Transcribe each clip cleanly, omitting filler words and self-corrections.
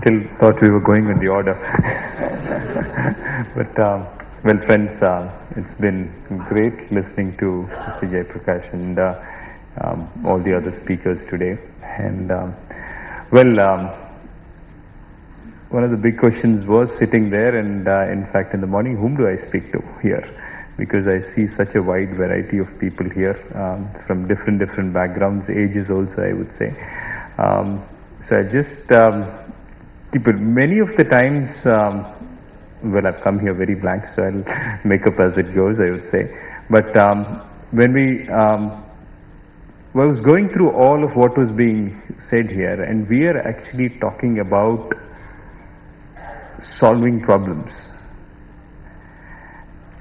still thought we were going in the order. But, well, friends, it's been great listening to Mr. Jayaprakash and all the other speakers today. And, one of the big questions was sitting there, and in fact in the morning, whom do I speak to here? Because I see such a wide variety of people here from different backgrounds, ages also, I would say. So I just many of the times, well, I've come here very blank, so I'll make up as it goes, I would say. But when I was going through all of what was being said here, and we are actually talking about solving problems.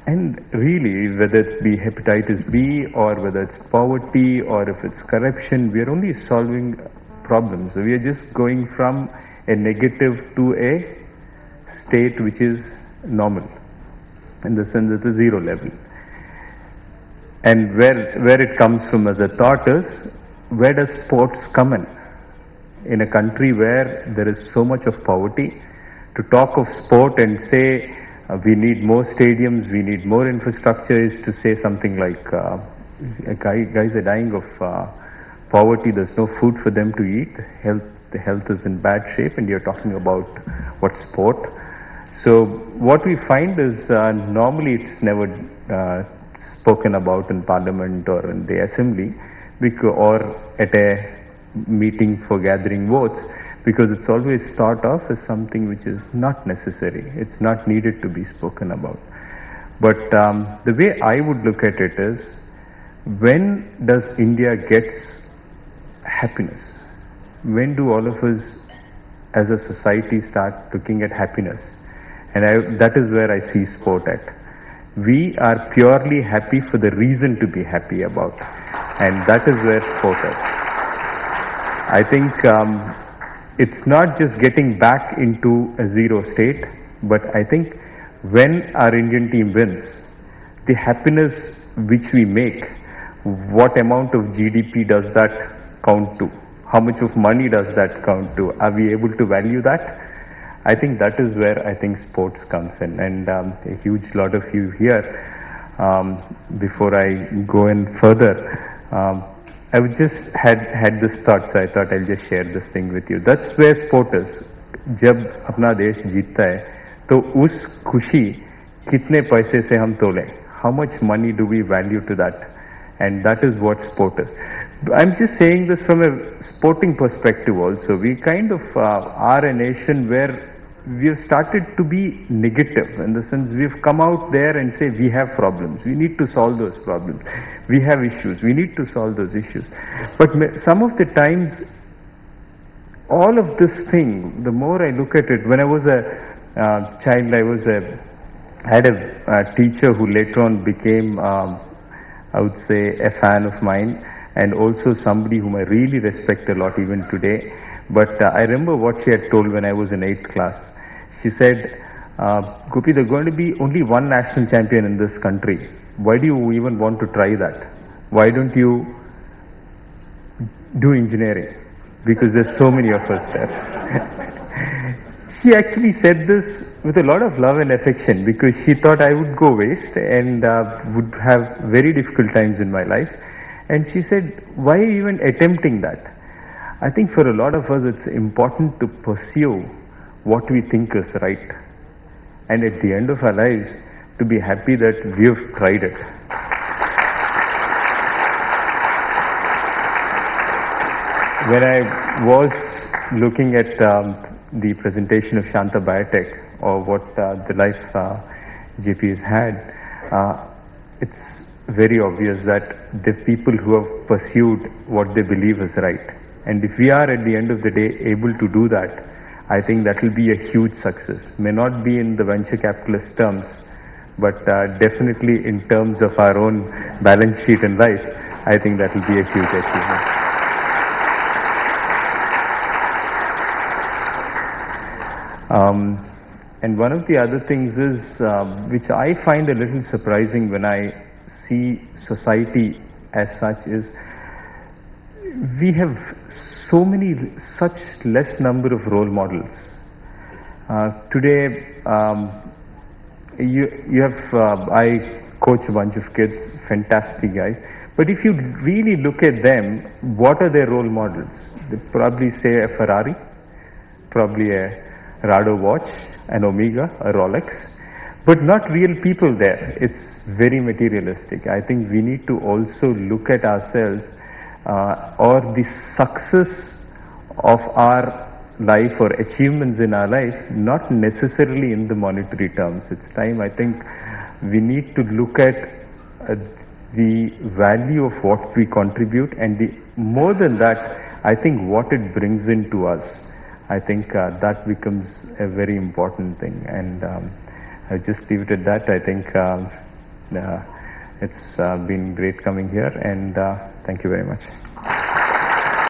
And really, whether it's be hepatitis B, or whether it's poverty, or if it's corruption, we are only solving problems. So we are just going from a negative to a state which is normal, in the sense at the zero level. And where it comes from as a thought is, where does sports come in? In a country where there is so much of poverty, to talk of sport and say we need more stadiums, we need more infrastructure, is to say something like guys are dying of poverty, there's no food for them to eat, the health is in bad shape, and you're talking about what sport? So what we find is normally it's never spoken about in Parliament or in the Assembly, or at a meeting for gathering votes, because it's always thought of as something which is not necessary. It's not needed to be spoken about. But the way I would look at it is, when does India gets happiness? When do all of us as a society start looking at happiness? And that is where I see sport at. We are purely happy for the reason to be happy about. And that is where sport is. I think it's not just getting back into a zero state, but I think when our Indian team wins, the happiness which we make, what amount of GDP does that count to? How much of money does that count to? Are we able to value that? I think that is where I think sports comes in. And a huge lot of you here, before I go in further, I would just had this thought, so I thought I'll just share this thing with you. That's where sport is. जब अपना देश जीतता है, तो उस खुशी कितने पैसे से हम तोलें? How much money do we value to that? And that is what sport is. I'm just saying this from a sporting perspective also. We kind of are a nation where we have started to be negative, in the sense we've come out there and say we have problems, we need to solve those problems, we have issues, we need to solve those issues. But some of the times, all of this thing, the more I look at it, when I was a child, I had a teacher who later on became, I would say, a fan of mine, and also somebody whom I really respect a lot even today. But I remember what she had told when I was in 8th class. She said, Gopi, there's going to be only one national champion in this country. Why do you even want to try that? Why don't you do engineering? Because there's so many of us there. She actually said this with a lot of love and affection, because she thought I would go waste and would have very difficult times in my life. And she said, why even attempting that? I think for a lot of us it's important to pursue what we think is right. And at the end of our lives, to be happy that we have tried it. When I was looking at the presentation of Shanta Biotech, or what the life JP has had, it's very obvious that the people who have pursued what they believe is right. And if we are at the end of the day able to do that, I think that will be a huge success. May not be in the venture capitalist terms, but definitely in terms of our own balance sheet in life, I think that will be a huge achievement. And one of the other things is, which I find a little surprising when I see society as such, is we have such less number of role models. Today, you have, I coach a bunch of kids, fantastic guys. But if you really look at them, what are their role models? They probably say a Ferrari, probably a Rado watch, an Omega, a Rolex, but not real people there. It's very materialistic. I think we need to also look at ourselves or the success of our life or achievements in our life, not necessarily in the monetary terms. It's time, I think, we need to look at the value of what we contribute, and more than that, I think what it brings into us. I think that becomes a very important thing, and I'll just leave it at that. I think it's been great coming here, and thank you very much.